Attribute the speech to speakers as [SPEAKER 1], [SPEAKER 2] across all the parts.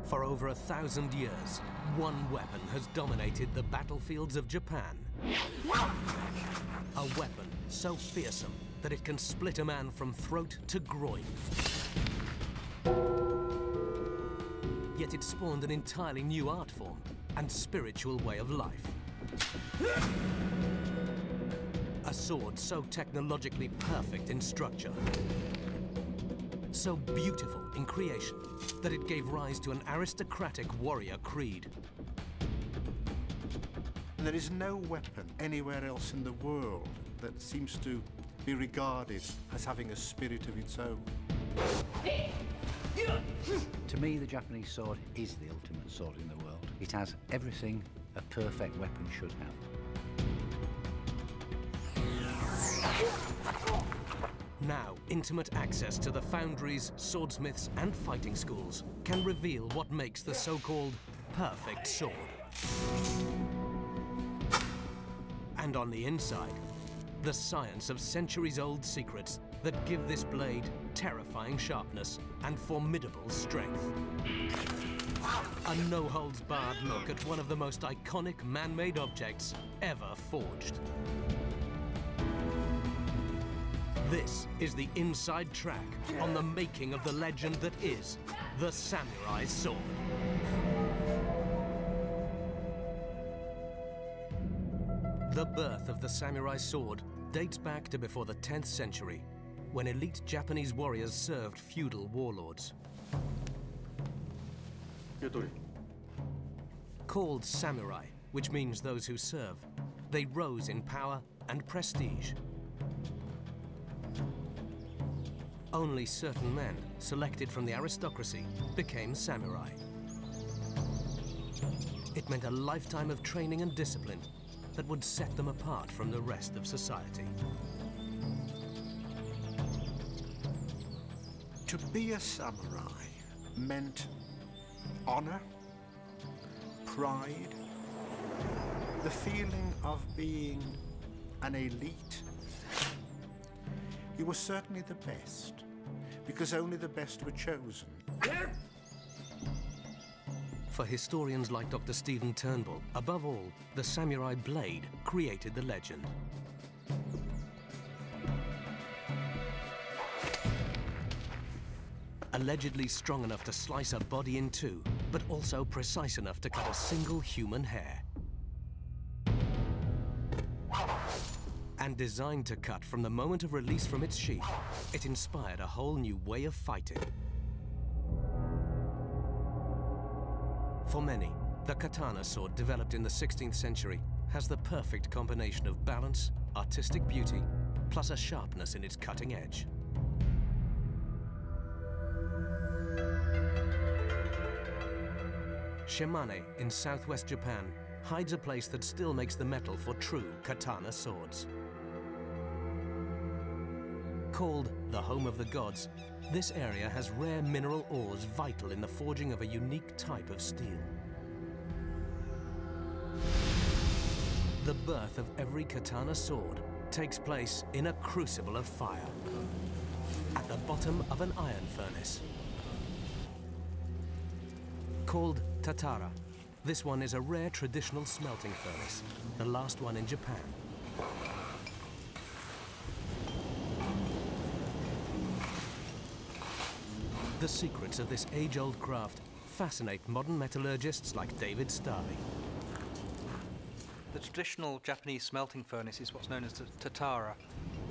[SPEAKER 1] For over 1,000 years, one weapon has dominated the battlefields of Japan. A weapon so fearsome that it can split a man from throat to groin. Yet it spawned an entirely new art form and spiritual way of life. A sword so technologically perfect in structure, so beautiful in creation, that it gave rise to an aristocratic warrior creed.
[SPEAKER 2] There is no weapon anywhere else in the world that seems to be regarded as having a spirit of its own.
[SPEAKER 3] To me, the Japanese sword is the ultimate sword in the world. It has everything a perfect weapon should have.
[SPEAKER 1] Now, intimate access to the foundries, swordsmiths, and fighting schools can reveal what makes the so-called perfect sword. And on the inside, the science of centuries-old secrets that give this blade terrifying sharpness and formidable strength. A no-holds-barred look at one of the most iconic man-made objects ever forged. This is the inside track on the making of the legend that is the samurai sword. The birth of the samurai sword dates back to before the 10th century, when elite Japanese warriors served feudal warlords. Called samurai, which means those who serve, they rose in power and prestige. Only certain men, selected from the aristocracy, became samurai. It meant a lifetime of training and discipline that would set them apart from the rest of society.
[SPEAKER 2] To be a samurai meant honor, pride, the feeling of being an elite. You were certainly the best, because only the best were chosen.
[SPEAKER 1] For historians like Dr. Stephen Turnbull, above all, the samurai blade created the legend. Allegedly strong enough to slice a body in two, but also precise enough to cut a single human hair. And designed to cut from the moment of release from its sheath, it inspired a whole new way of fighting. For many, the katana sword developed in the 16th century has the perfect combination of balance, artistic beauty, plus a sharpness in its cutting edge. Shimane in southwest Japan hides a place that still makes the metal for true katana swords. Called the home of the gods, this area has rare mineral ores vital in the forging of a unique type of steel. The birth of every katana sword takes place in a crucible of fire, at the bottom of an iron furnace. Called Tatara, this one is a rare traditional smelting furnace, the last one in Japan. The secrets of this age-old craft fascinate modern metallurgists like David Starley.
[SPEAKER 4] The traditional Japanese smelting furnace is what's known as the Tatara.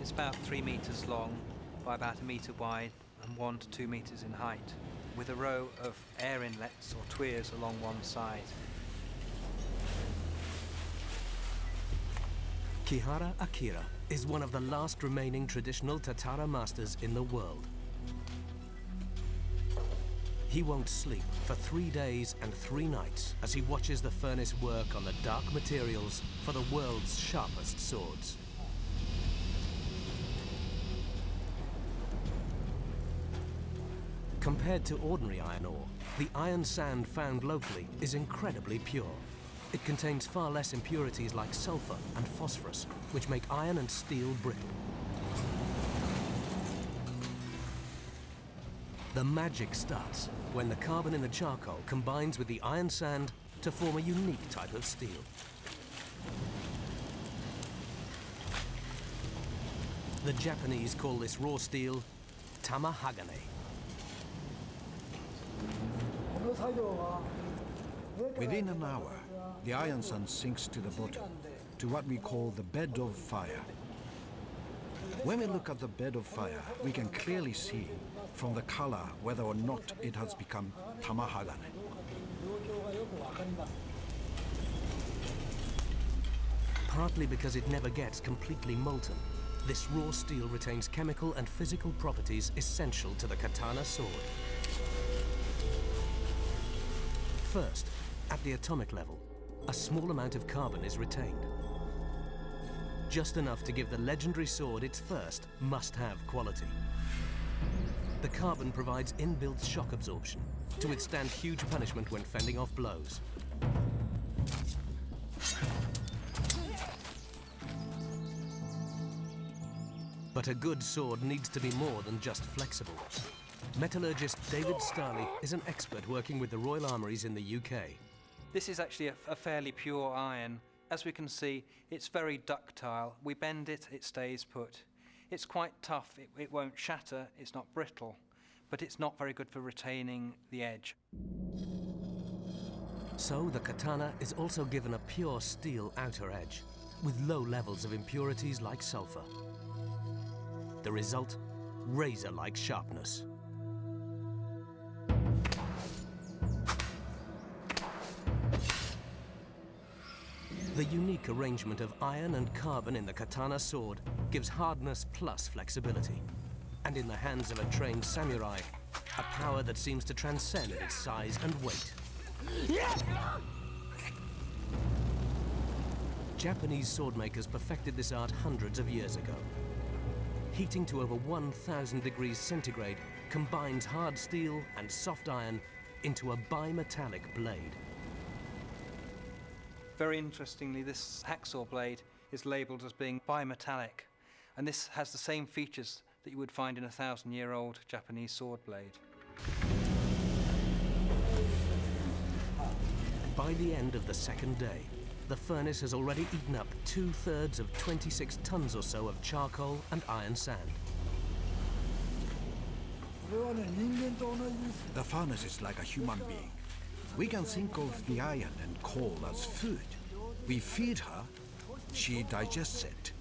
[SPEAKER 4] It's about 3 meters long by about 1 meter wide and 1 to 2 meters in height, with a row of air inlets or tuyeres along one side.
[SPEAKER 1] Kihara Akira is one of the last remaining traditional Tatara masters in the world. He won't sleep for 3 days and 3 nights as he watches the furnace work on the dark materials for the world's sharpest swords. Compared to ordinary iron ore, the iron sand found locally is incredibly pure. It contains far less impurities like sulfur and phosphorus, which make iron and steel brittle. The magic starts when the carbon in the charcoal combines with the iron sand to form a unique type of steel. The Japanese call this raw steel tamahagane.
[SPEAKER 5] Within an hour, the iron sand sinks to the bottom, to what we call the bed of fire. When we look at the bed of fire, we can clearly see from the color whether or not it has become tamahagane.
[SPEAKER 1] Partly because it never gets completely molten, this raw steel retains chemical and physical properties essential to the katana sword. First, at the atomic level, a small amount of carbon is retained. Just enough to give the legendary sword its first must-have quality. The carbon provides inbuilt shock absorption to withstand huge punishment when fending off blows. But a good sword needs to be more than just flexible. Metallurgist David Starley is an expert working with the Royal Armouries in the UK.
[SPEAKER 4] This is actually a fairly pure iron. As we can see, it's very ductile. We bend it, it stays put. It's quite tough, it won't shatter, it's not brittle, but it's not very good for retaining the edge.
[SPEAKER 1] So the katana is also given a pure steel outer edge, with low levels of impurities like sulfur. The result, razor-like sharpness. The unique arrangement of iron and carbon in the katana sword gives hardness plus flexibility. And in the hands of a trained samurai, a power that seems to transcend its size and weight. Japanese swordmakers perfected this art hundreds of years ago. Heating to over 1,000 degrees centigrade combines hard steel and soft iron into a bimetallic blade.
[SPEAKER 4] Very interestingly, this hacksaw blade is labelled as being bimetallic, and this has the same features that you would find in a 1,000-year-old Japanese sword blade.
[SPEAKER 1] By the end of the second day, the furnace has already eaten up 2/3 of 26 tons or so of charcoal and iron sand.
[SPEAKER 5] The furnace is like a human being. We can think of the iron and coal as food. We feed her, she digests it,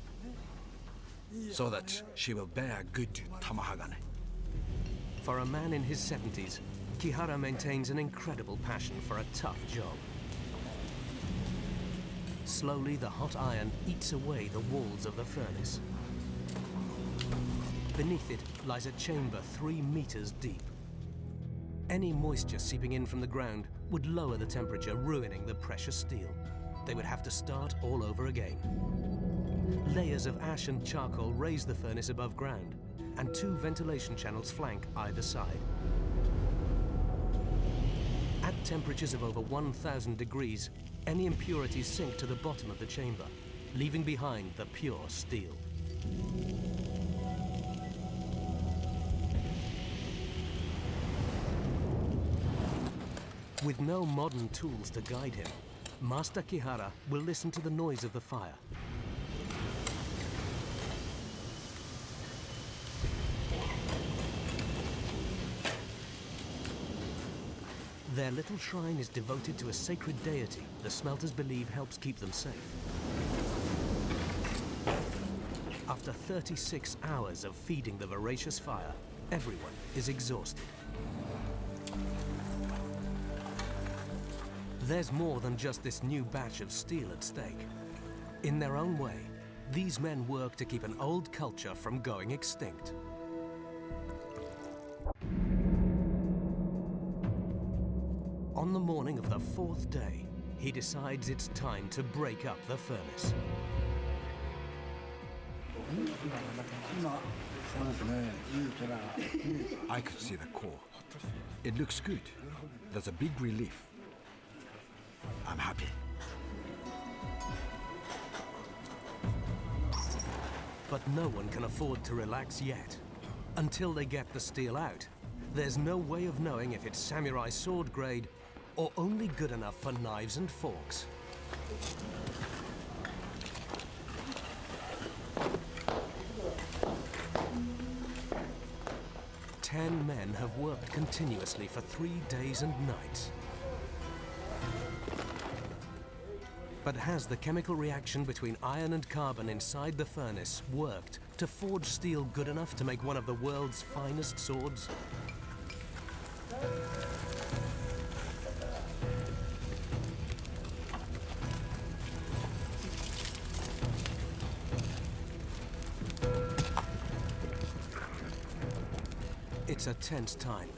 [SPEAKER 5] so that she will bear good tamahagane.
[SPEAKER 1] For a man in his 70s, Kihara maintains an incredible passion for a tough job. Slowly, the hot iron eats away the walls of the furnace. Beneath it lies a chamber 3 meters deep. Any moisture seeping in from the ground would lower the temperature, ruining the precious steel. They would have to start all over again. Layers of ash and charcoal raise the furnace above ground, and 2 ventilation channels flank either side. At temperatures of over 1,000 degrees, any impurities sink to the bottom of the chamber, leaving behind the pure steel. With no modern tools to guide him, Master Kihara will listen to the noise of the fire. Their little shrine is devoted to a sacred deity the smelters believe helps keep them safe. After 36 hours of feeding the voracious fire, everyone is exhausted. There's more than just this new batch of steel at stake. In their own way, these men work to keep an old culture from going extinct. On the morning of the 4th day, he decides it's time to break up the furnace.
[SPEAKER 5] I could see the core. It looks good. There's a big relief. I'm happy.
[SPEAKER 1] But no one can afford to relax yet. Until they get the steel out, there's no way of knowing if it's samurai sword grade or only good enough for knives and forks. Ten men have worked continuously for 3 days and nights. But has the chemical reaction between iron and carbon inside the furnace worked to forge steel good enough to make one of the world's finest swords? It's a tense time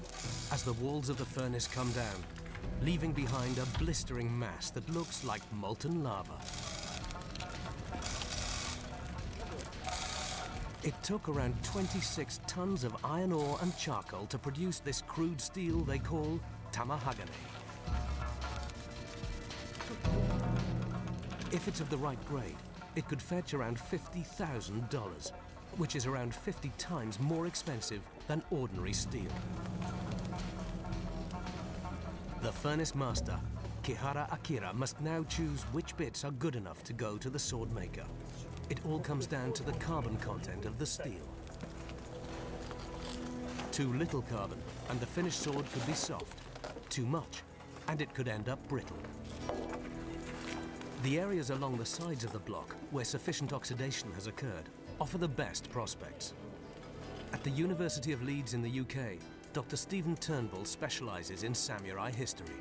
[SPEAKER 1] as the walls of the furnace come down, leaving behind a blistering mass that looks like molten lava. It took around 26 tons of iron ore and charcoal to produce this crude steel they call tamahagane. If it's of the right grade, it could fetch around $50,000, which is around 50 times more expensive than ordinary steel. The furnace master, Kihara Akira, must now choose which bits are good enough to go to the sword maker. It all comes down to the carbon content of the steel. Too little carbon, and the finished sword could be soft. Too much, and it could end up brittle. The areas along the sides of the block where sufficient oxidation has occurred offer the best prospects. At the University of Leeds in the UK, Dr. Stephen Turnbull specialises in samurai history.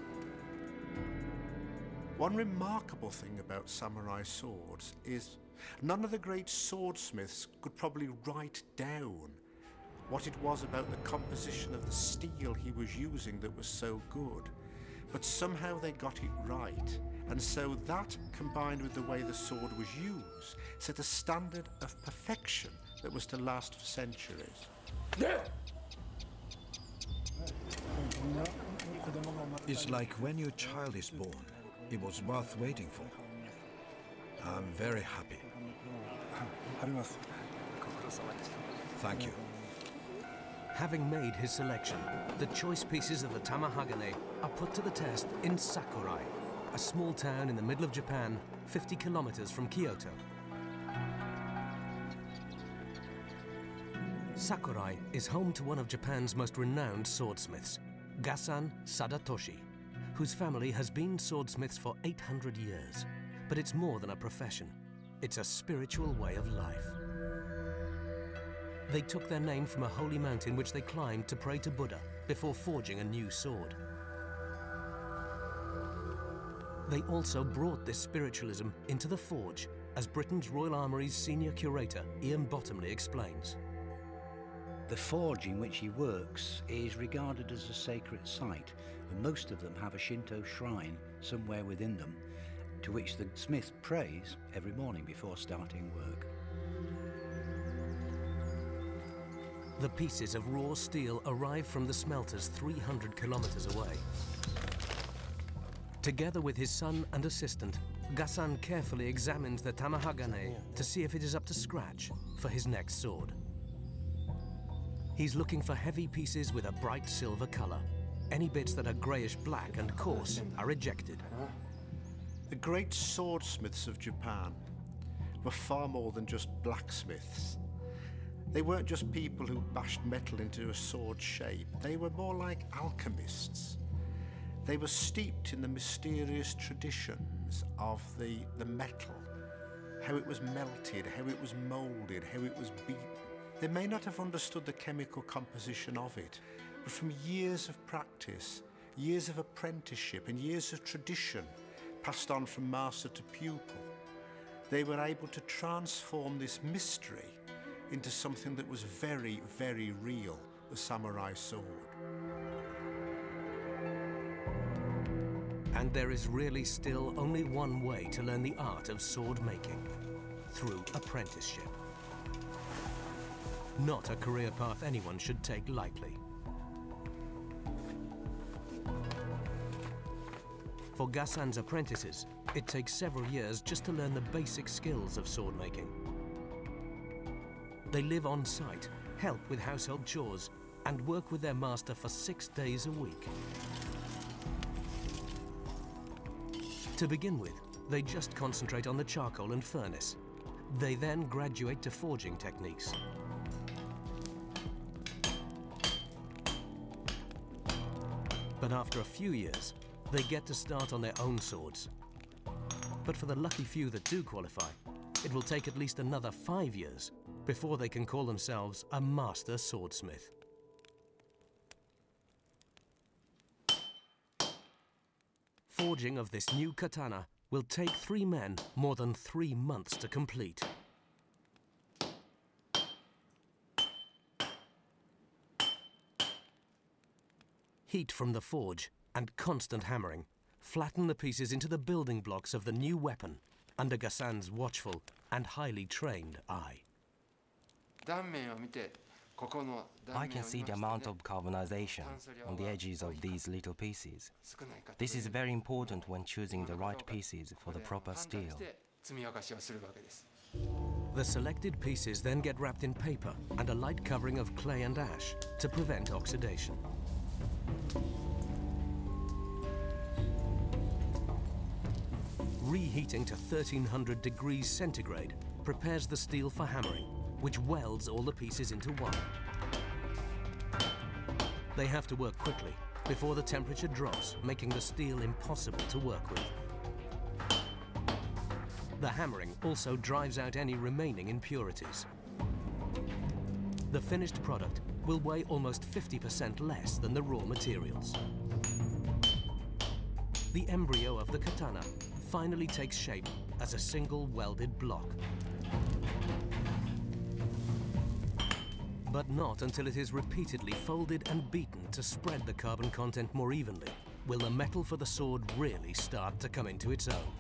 [SPEAKER 2] One remarkable thing about samurai swords is none of the great swordsmiths could probably write down what it was about the composition of the steel he was using that was so good. But somehow they got it right. And so that, combined with the way the sword was used, set a standard of perfection that was to last for centuries.
[SPEAKER 5] It's like when your child is born. It was worth waiting for. I'm very happy. Thank you.
[SPEAKER 1] Having made his selection, the choice pieces of the tamahagane are put to the test in Sakurai, a small town in the middle of Japan, 50 kilometers from Kyoto. Sakurai is home to one of Japan's most renowned swordsmiths, Gasan Sadatoshi, whose family has been swordsmiths for 800 years. But it's more than a profession. It's a spiritual way of life. They took their name from a holy mountain which they climbed to pray to Buddha before forging a new sword. They also brought this spiritualism into the forge, as Britain's Royal Armoury's senior curator, Ian Bottomley, explains.
[SPEAKER 3] The forge in which he works is regarded as a sacred site, and most of them have a Shinto shrine somewhere within them, to which the smith prays every morning before starting work.
[SPEAKER 1] The pieces of raw steel arrive from the smelters 300 kilometers away. Together with his son and assistant, Gasan carefully examines the tamahagane to see if it is up to scratch for his next sword. He's looking for heavy pieces with a bright silver color. Any bits that are grayish-black and coarse are ejected.
[SPEAKER 2] The great swordsmiths of Japan were far more than just blacksmiths. They weren't just people who bashed metal into a sword shape. They were more like alchemists. They were steeped in the mysterious traditions of the metal, how it was melted, how it was molded, how it was beaten. They may not have understood the chemical composition of it, but from years of practice, years of apprenticeship, and years of tradition passed on from master to pupil, they were able to transform this mystery into something that was very, very real, the samurai sword.
[SPEAKER 1] And there is really still only one way to learn the art of sword making: through apprenticeship. Not a career path anyone should take lightly. For Gasan's apprentices, it takes several years just to learn the basic skills of sword making. They live on site, help with household chores, and work with their master for 6 days a week. To begin with, they just concentrate on the charcoal and furnace. They then graduate to forging techniques. But after a few years, they get to start on their own swords. But for the lucky few that do qualify, it will take at least another 5 years before they can call themselves a master swordsmith. Forging of this new katana will take 3 men more than 3 months to complete. Heat from the forge and constant hammering flatten the pieces into the building blocks of the new weapon under Gassan's watchful and highly trained eye.
[SPEAKER 6] I can see the amount of carbonization on the edges of these little pieces. This is very important when choosing the right pieces for the proper steel.
[SPEAKER 1] The selected pieces then get wrapped in paper and a light covering of clay and ash to prevent oxidation. Reheating to 1300 degrees centigrade prepares the steel for hammering, which welds all the pieces into one. They have to work quickly before the temperature drops, making the steel impossible to work with. The hammering also drives out any remaining impurities. The finished product will weigh almost 50% less than the raw materials. The embryo of the katana finally takes shape as a single welded block. But not until it is repeatedly folded and beaten to spread the carbon content more evenly will the metal for the sword really start to come into its own.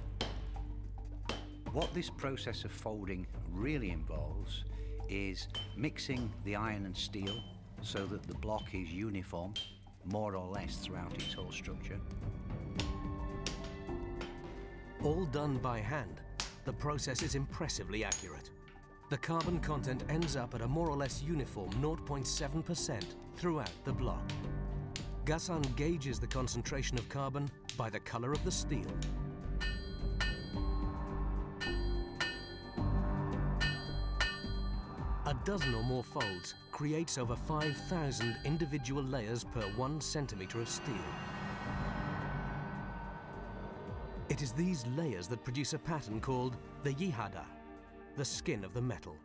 [SPEAKER 3] What this process of folding really involves is mixing the iron and steel so that the block is uniform, more or less throughout its whole structure.
[SPEAKER 1] All done by hand, the process is impressively accurate. The carbon content ends up at a more or less uniform 0.7% throughout the block. Gassan gauges the concentration of carbon by the color of the steel. A dozen or more folds creates over 5,000 individual layers per 1 centimeter of steel. It is these layers that produce a pattern called the yihada, the skin of the metal.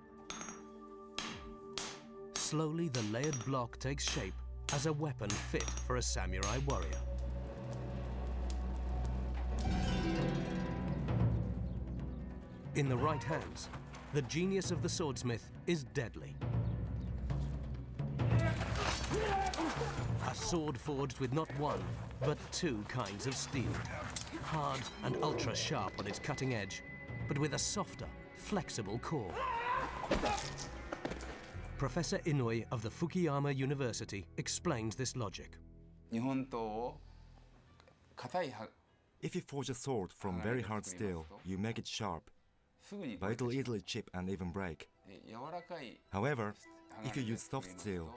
[SPEAKER 1] Slowly, the layered block takes shape as a weapon fit for a samurai warrior. In the right hands, the genius of the swordsmith is deadly. A sword forged with not one, but 2 kinds of steel. Hard and ultra-sharp on its cutting edge, but with a softer, flexible core. Professor Inouye of the Fukuyama University explains this logic.
[SPEAKER 7] If you forge a sword from very hard steel, you make it sharp, but it'll easily chip and even break. However, if you use soft steel,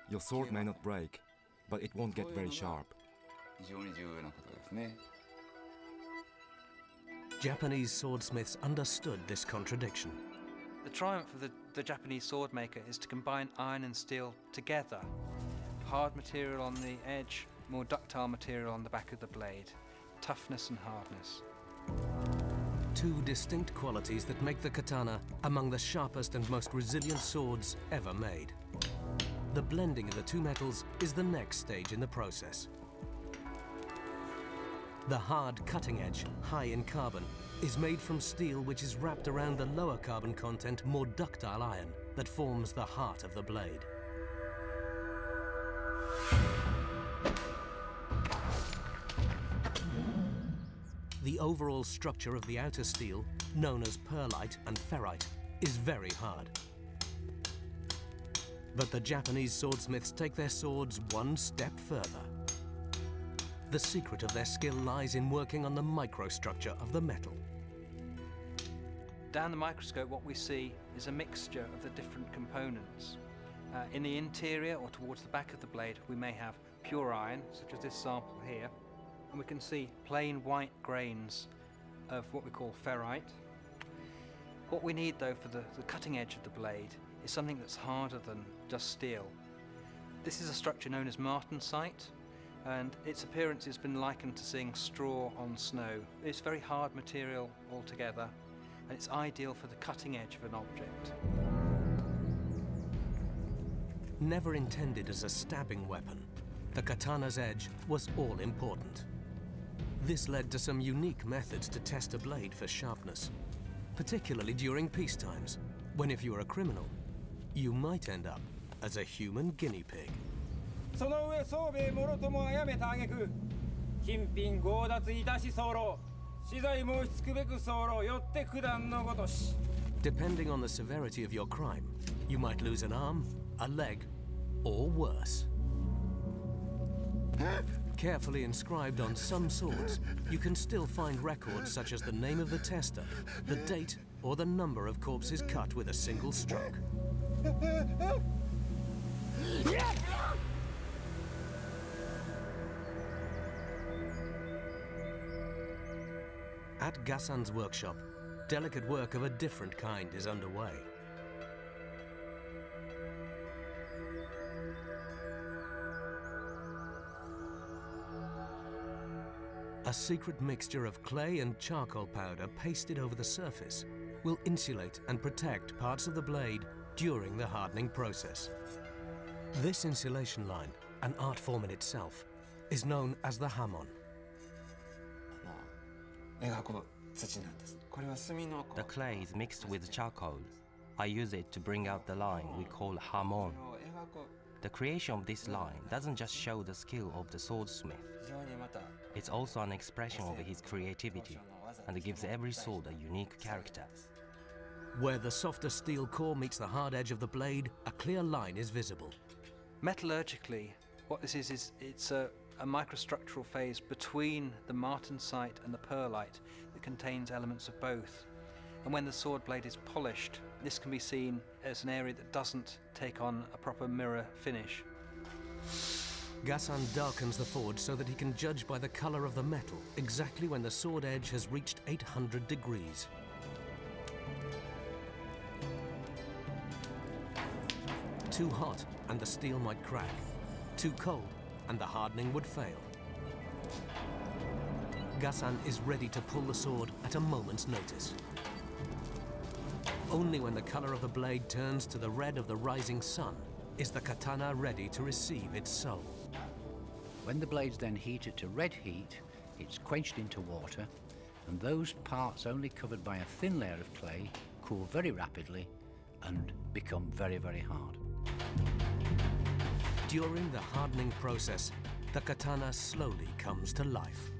[SPEAKER 7] your sword may not break, but it won't get very sharp.
[SPEAKER 1] Japanese swordsmiths understood this contradiction.
[SPEAKER 4] The triumph of the Japanese sword maker is to combine iron and steel together. Hard material on the edge, more ductile material on the back of the blade. Toughness and hardness.
[SPEAKER 1] 2 distinct qualities that make the katana among the sharpest and most resilient swords ever made. The blending of the 2 metals is the next stage in the process. The hard cutting edge, high in carbon, is made from steel which is wrapped around the lower carbon content, more ductile iron that forms the heart of the blade. The overall structure of the outer steel, known as pearlite and ferrite, is very hard. But the Japanese swordsmiths take their swords 1 step further. The secret of their skill lies in working on the microstructure of the metal.
[SPEAKER 4] Down the microscope, what we see is a mixture of the different components. In the interior or towards the back of the blade, we may have pure iron, such as this sample here, and we can see plain white grains of what we call ferrite. What we need, though, for the cutting edge of the blade is something that's harder than just steel. This is a structure known as Martensite, and its appearance has been likened to seeing straw on snow. It's very hard material altogether, and it's ideal for the cutting edge of an object.
[SPEAKER 1] Never intended as a stabbing weapon, the katana's edge was all important. This led to some unique methods to test a blade for sharpness, particularly during peace times, when if you were a criminal, you might end up as a human guinea pig. Depending on the severity of your crime, you might lose an arm, a leg, or worse. Carefully inscribed on some swords, you can still find records such as the name of the tester, the date, or the number of corpses cut with a single stroke. At Gassan's workshop, delicate work of a different kind is underway. A secret mixture of clay and charcoal powder pasted over the surface will insulate and protect parts of the blade during the hardening process. This insulation line, an art form in itself, is known as the Hamon.
[SPEAKER 6] The clay is mixed with charcoal. I use it to bring out the line we call Hamon. The creation of this line doesn't just show the skill of the swordsmith. It's also an expression of his creativity, and it gives every sword a unique character.
[SPEAKER 1] Where the softer steel core meets the hard edge of the blade, a clear line is visible.
[SPEAKER 4] Metallurgically, what this is it's a microstructural phase between the martensite and the pearlite that contains elements of both. And when the sword blade is polished, this can be seen as an area that doesn't take on a proper mirror finish.
[SPEAKER 1] Gassan darkens the forge so that he can judge by the color of the metal exactly when the sword edge has reached 800 degrees. Too hot and the steel might crack. Too cold and the hardening would fail. Gassan is ready to pull the sword at a moment's notice. Only when the color of the blade turns to the red of the rising sun is the katana ready to receive its soul.
[SPEAKER 3] When the blade's then heated to red heat, it's quenched into water, and those parts only covered by a thin layer of clay cool very rapidly and become very, very hard.
[SPEAKER 1] During the hardening process, the katana slowly comes to life.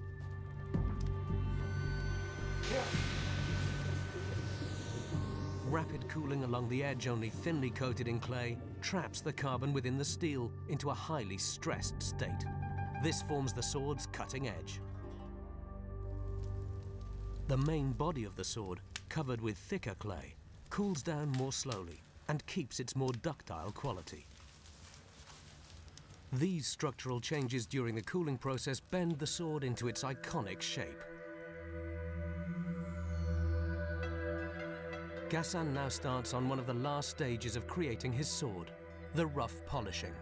[SPEAKER 1] Rapid cooling along the edge, only thinly coated in clay, traps the carbon within the steel into a highly stressed state. This forms the sword's cutting edge. The main body of the sword, covered with thicker clay, cools down more slowly and keeps its more ductile quality. These structural changes during the cooling process bend the sword into its iconic shape. Gassan now starts on one of the last stages of creating his sword, the rough polishing.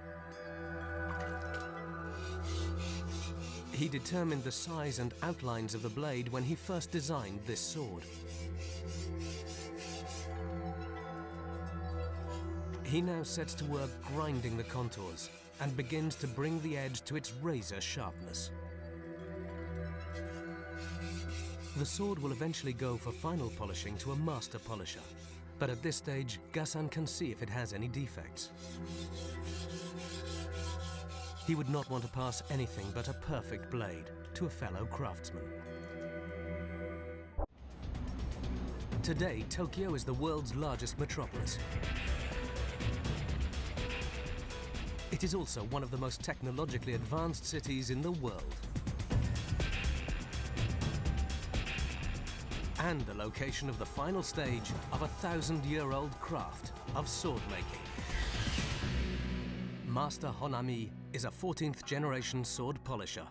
[SPEAKER 1] He determined the size and outlines of the blade when he first designed this sword. He now sets to work grinding the contours and begins to bring the edge to its razor sharpness. The sword will eventually go for final polishing to a master polisher, but at this stage, Gassan can see if it has any defects. He would not want to pass anything but a perfect blade to a fellow craftsman. Today, Tokyo is the world's largest metropolis. It is also one of the most technologically advanced cities in the world. And the location of the final stage of a 1,000-year-old craft of sword making. Master Honami is a 14th generation sword polisher